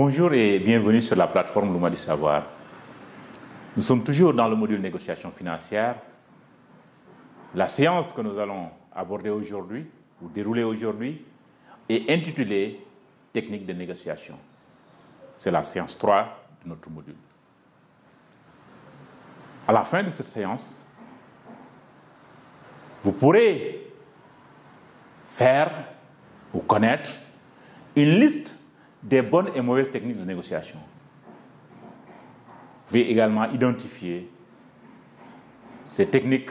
Bonjour et bienvenue sur la plateforme Luma du Savoir. Nous sommes toujours dans le module négociation financière. La séance que nous allons aborder aujourd'hui, ou dérouler aujourd'hui, est intitulée Technique de négociation. C'est la séance 3 de notre module. À la fin de cette séance, vous pourrez faire ou connaître une liste des bonnes et mauvaises techniques de négociation. Vous pouvez également identifier ces techniques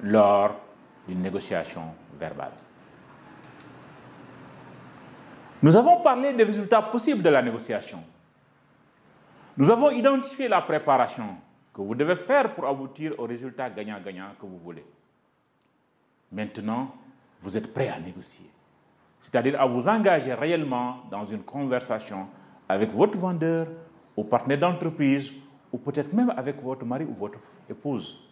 lors d'une négociation verbale. Nous avons parlé des résultats possibles de la négociation. Nous avons identifié la préparation que vous devez faire pour aboutir au résultat gagnant-gagnant que vous voulez. Maintenant, vous êtes prêt à négocier. C'est-à-dire à vous engager réellement dans une conversation avec votre vendeur ou partenaire d'entreprise ou peut-être même avec votre mari ou votre épouse.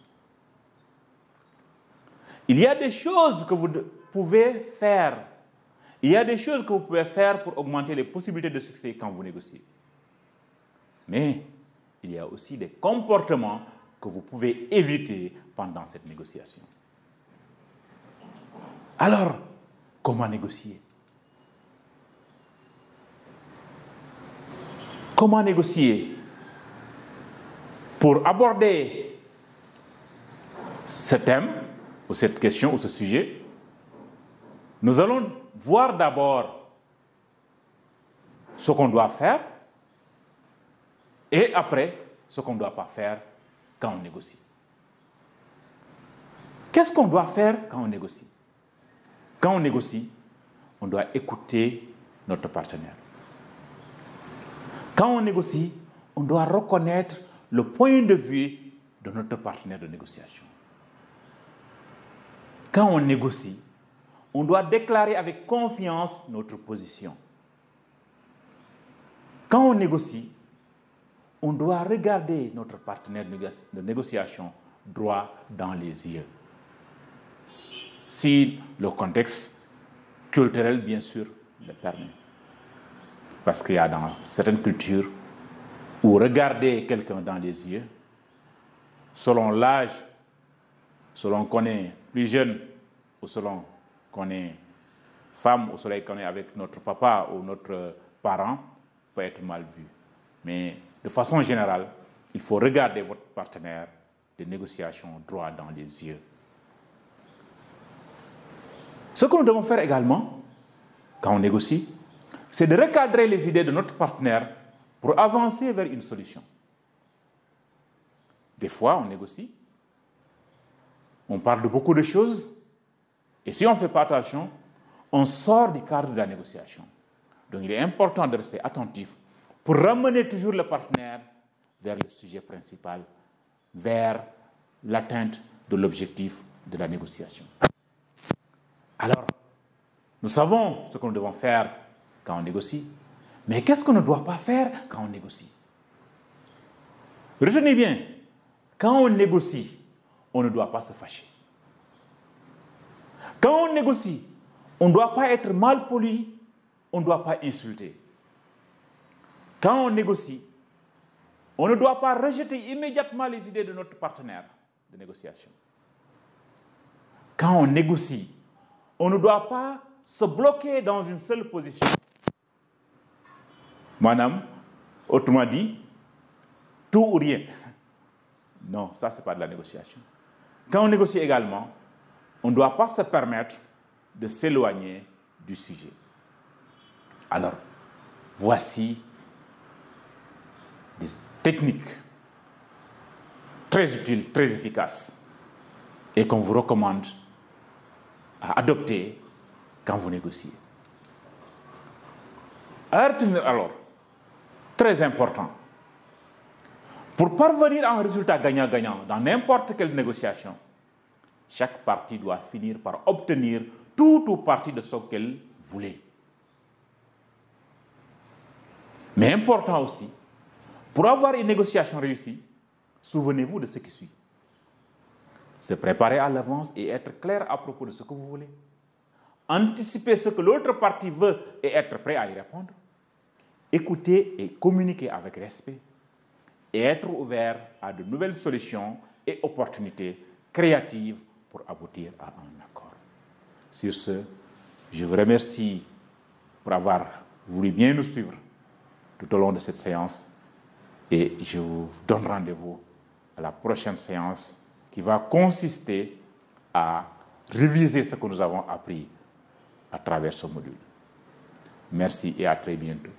Il y a des choses que vous pouvez faire. Il y a des choses que vous pouvez faire pour augmenter les possibilités de succès quand vous négociez. Mais il y a aussi des comportements que vous pouvez éviter pendant cette négociation. Alors, comment négocier? Comment négocier? Pour aborder ce thème, ou cette question, ou ce sujet, nous allons voir d'abord ce qu'on doit faire et après ce qu'on ne doit pas faire quand on négocie. Qu'est-ce qu'on doit faire quand on négocie? Quand on négocie, on doit écouter notre partenaire. Quand on négocie, on doit reconnaître le point de vue de notre partenaire de négociation. Quand on négocie, on doit déclarer avec confiance notre position. Quand on négocie, on doit regarder notre partenaire de négociation droit dans les yeux. Si le contexte culturel, bien sûr, le permet. Parce qu'il y a dans certaines cultures où regarder quelqu'un dans les yeux, selon l'âge, selon qu'on est plus jeune ou selon qu'on est femme ou selon qu'on est avec notre papa ou notre parent, peut être mal vu. Mais de façon générale, il faut regarder votre partenaire de négociation droit dans les yeux. Ce que nous devons faire également, quand on négocie, c'est de recadrer les idées de notre partenaire pour avancer vers une solution. Des fois, on négocie, on parle de beaucoup de choses, et si on ne fait pas attention, on sort du cadre de la négociation. Donc il est important de rester attentif pour ramener toujours le partenaire vers le sujet principal, vers l'atteinte de l'objectif de la négociation. Alors, nous savons ce que nous devons faire quand on négocie, mais qu'est-ce qu'on ne doit pas faire quand on négocie? Retenez bien, quand on négocie, on ne doit pas se fâcher. Quand on négocie, on ne doit pas être mal poli, on ne doit pas insulter. Quand on négocie, on ne doit pas rejeter immédiatement les idées de notre partenaire de négociation. Quand on négocie, on ne doit pas se bloquer dans une seule position. Madame, autrement dit, tout ou rien. Non, ça, ce n'est pas de la négociation. Quand on négocie également, on ne doit pas se permettre de s'éloigner du sujet. Alors, voici des techniques très utiles, très efficaces et qu'on vous recommande à adopter quand vous négociez. À retenir alors, très important, pour parvenir à un résultat gagnant-gagnant dans n'importe quelle négociation, chaque partie doit finir par obtenir tout ou partie de ce qu'elle voulait. Mais important aussi, pour avoir une négociation réussie, souvenez-vous de ce qui suit. Se préparer à l'avance et être clair à propos de ce que vous voulez. Anticiper ce que l'autre partie veut et être prêt à y répondre. écouter et communiquer avec respect et être ouvert à de nouvelles solutions et opportunités créatives pour aboutir à un accord. Sur ce, je vous remercie pour avoir voulu bien nous suivre tout au long de cette séance et je vous donne rendez-vous à la prochaine séance qui va consister à réviser ce que nous avons appris à travers ce module. Merci et à très bientôt.